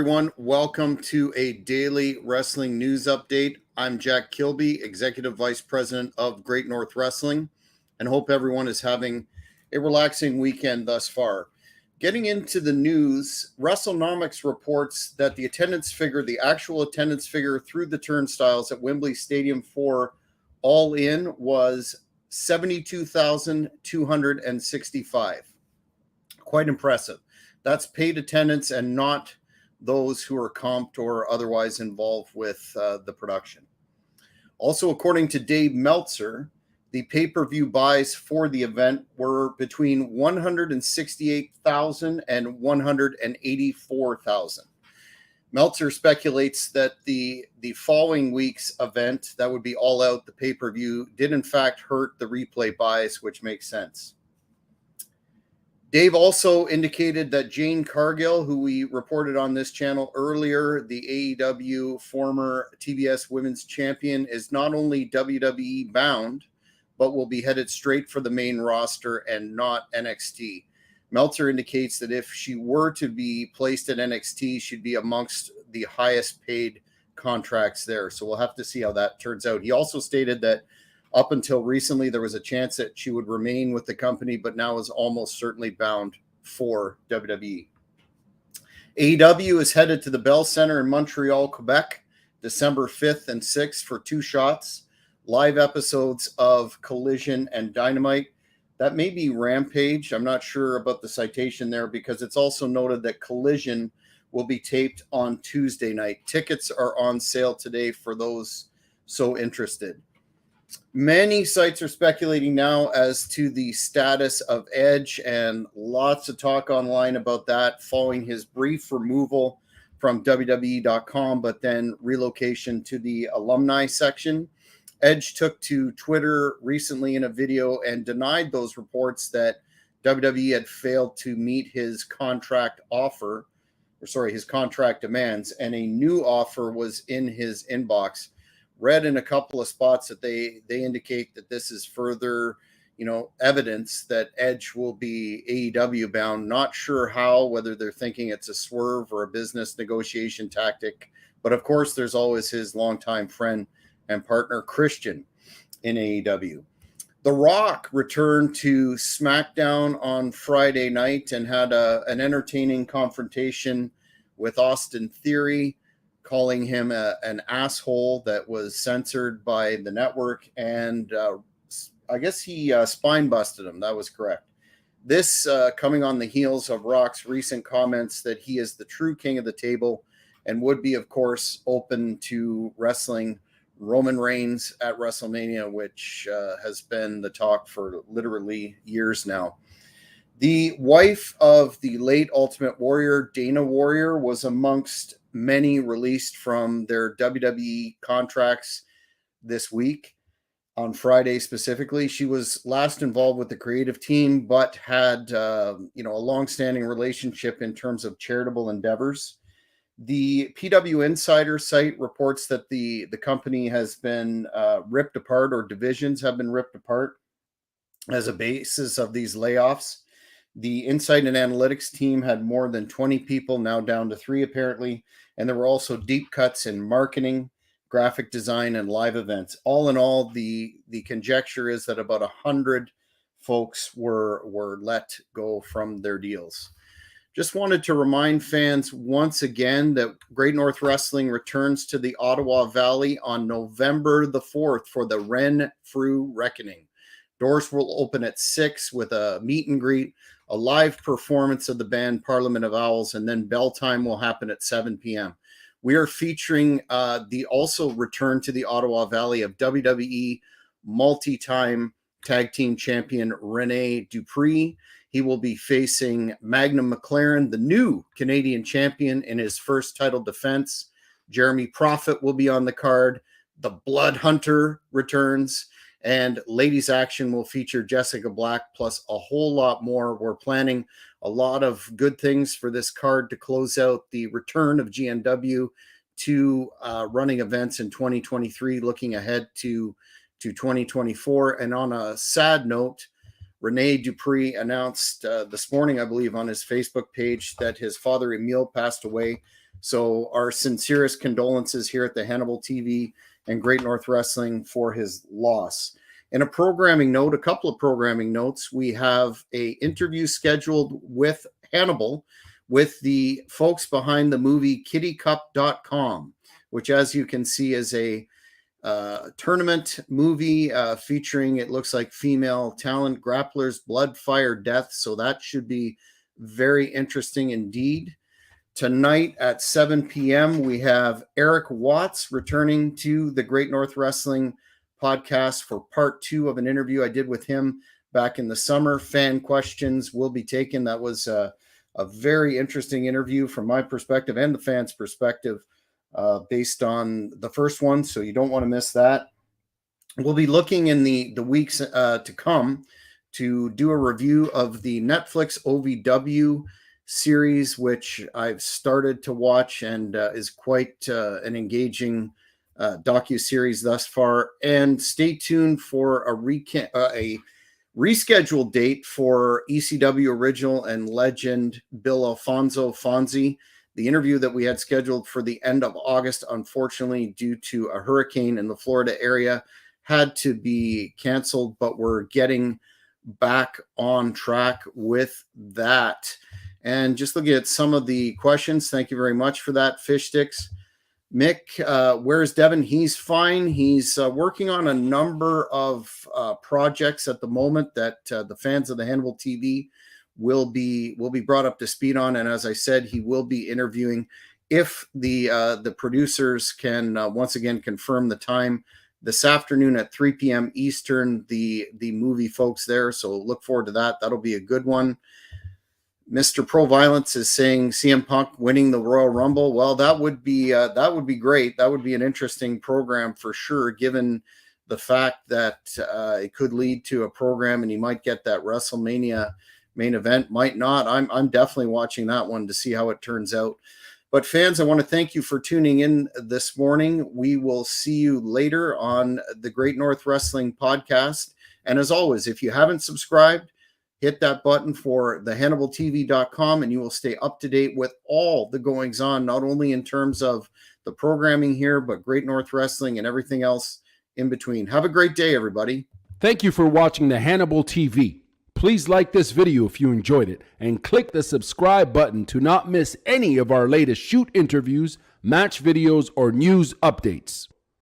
Everyone, welcome to a daily wrestling news update. I'm Jack Kilby, Executive Vice President of Great North Wrestling, and hope everyone is having a relaxing weekend thus far. Getting into the news, WrestleNomics reports that the actual attendance figure through the turnstiles at Wembley Stadium for All In was 72,265. Quite impressive. That's paid attendance and not those who are comped or otherwise involved with the production. Also, according to Dave Meltzer, the pay-per-view buys for the event were between 168,000 and 184,000. Meltzer speculates that the following week's event, that would be All Out, the pay-per-view, did in fact hurt the replay buys, which makes sense. Dave also indicated that Jane Cargill, who we reported on this channel earlier, the AEW former TBS Women's Champion, is not only WWE bound, but will be headed straight for the main roster and not NXT. Meltzer indicates that if she were to be placed at NXT, she'd be amongst the highest paid contracts there. So we'll have to see how that turns out. He also stated that up until recently, there was a chance that she would remain with the company, but now is almost certainly bound for WWE. AEW is headed to the Bell Center in Montreal, Quebec, December 5th and 6th for 2 shots, live episodes of Collision and Dynamite. That may be Rampage. I'm not sure about the citation there because it's also noted that Collision will be taped on Tuesday night. Tickets are on sale today for those so interested. Many sites are speculating now as to the status of Edge, and lots of talk online about that following his brief removal from WWE.com, but then relocation to the alumni section. Edge took to Twitter recently in a video and denied those reports that WWE had failed to meet his contract demands, and a new offer was in his inbox. Read in a couple of spots that they indicate that this is further, evidence that Edge will be AEW bound. Not sure how, whether they're thinking it's a swerve or a business negotiation tactic. But of course, there's always his longtime friend and partner Christian in AEW. The Rock returned to SmackDown on Friday night and had an entertaining confrontation with Austin Theory, calling him an asshole that was censored by the network, and I guess he spine busted him. That was correct. This coming on the heels of Rock's recent comments that he is the true king of the table and would be, of course, open to wrestling Roman Reigns at WrestleMania, which has been the talk for literally years now. The wife of the late Ultimate Warrior, Dana Warrior, was amongst many released from their WWE contracts this week, on Friday specifically. She was last involved with the creative team, but had a long-standing relationship in terms of charitable endeavors. The PW Insider site reports that the company has been ripped apart, or divisions have been ripped apart as a basis of these layoffs. The insight and analytics team had more than 20 people, now down to 3 apparently, and there were also deep cuts in marketing, graphic design, and live events. All in all, the conjecture is that about 100 folks were let go from their deals. Just wanted to remind fans once again that Great North Wrestling returns to the Ottawa Valley on November the 4th for the Renfrew Reckoning. Doors will open at 6 with a meet and greet, a live performance of the band Parliament of Owls, and then bell time will happen at 7 p.m. We are featuring the also return to the Ottawa Valley of WWE multi-time tag team champion Rene Dupree. He will be facing Magnum McLaren, the new Canadian champion, in his first title defense. Jeremy Prophet will be on the card. The Blood Hunter returns. And ladies action will feature Jessica Black, plus a whole lot more. We're planning a lot of good things for this card to close out the return of GNW to running events in 2023, looking ahead to 2024. And on a sad note, Rene Dupree announced this morning, I believe, on his Facebook page that his father, Emile, passed away. So our sincerest condolences here at the Hannibal TV and Great North Wrestling for his loss. In a programming note, a couple of programming notes, we have an interview scheduled with Hannibal with the folks behind the movie kittycup.com, which, as you can see, is a tournament movie featuring, it looks like, female talent grapplers, blood, fire, death. So that should be very interesting indeed. Tonight at 7 p.m., we have Eric Watts returning to the Great North Wrestling podcast for part 2 of an interview I did with him back in the summer. Fan questions will be taken. That was a very interesting interview from my perspective and the fans' perspective based on the first one. So you don't want to miss that. We'll be looking in the weeks to come to do a review of the Netflix OVW series, which I've started to watch and is quite an engaging docu-series thus far. And stay tuned for a rescheduled date for ECW original and legend Bill Alfonso Fonzie. The interview that we had scheduled for the end of August, unfortunately, due to a hurricane in the Florida area, had to be canceled, but we're getting back on track with that. And just looking at some of the questions, thank you very much for that, Fish Sticks. Mick, where's Devin? He's fine. He's working on a number of projects at the moment that the fans of the Hannibal TV will be brought up to speed on. And as I said, he will be interviewing if the producers can once again confirm the time this afternoon at 3 p.m. Eastern, the movie folks there. So look forward to that. That'll be a good one. Mr. Pro Violence is saying CM Punk winning the Royal Rumble. Well, that would be great. That would be an interesting program for sure, given the fact that it could lead to a program and he might get that WrestleMania main event, might not. I'm definitely watching that one to see how it turns out. But fans, I want to thank you for tuning in this morning. We will see you later on the Great North Wrestling podcast. And as always, if you haven't subscribed, hit that button for thehannibaltv.com and you will stay up to date with all the goings on, not only in terms of the programming here, but Great North Wrestling and everything else in between. Have a great day, everybody. Thank you for watching the Hannibal TV. Please like this video if you enjoyed it and click the subscribe button to not miss any of our latest shoot interviews, match videos, or news updates.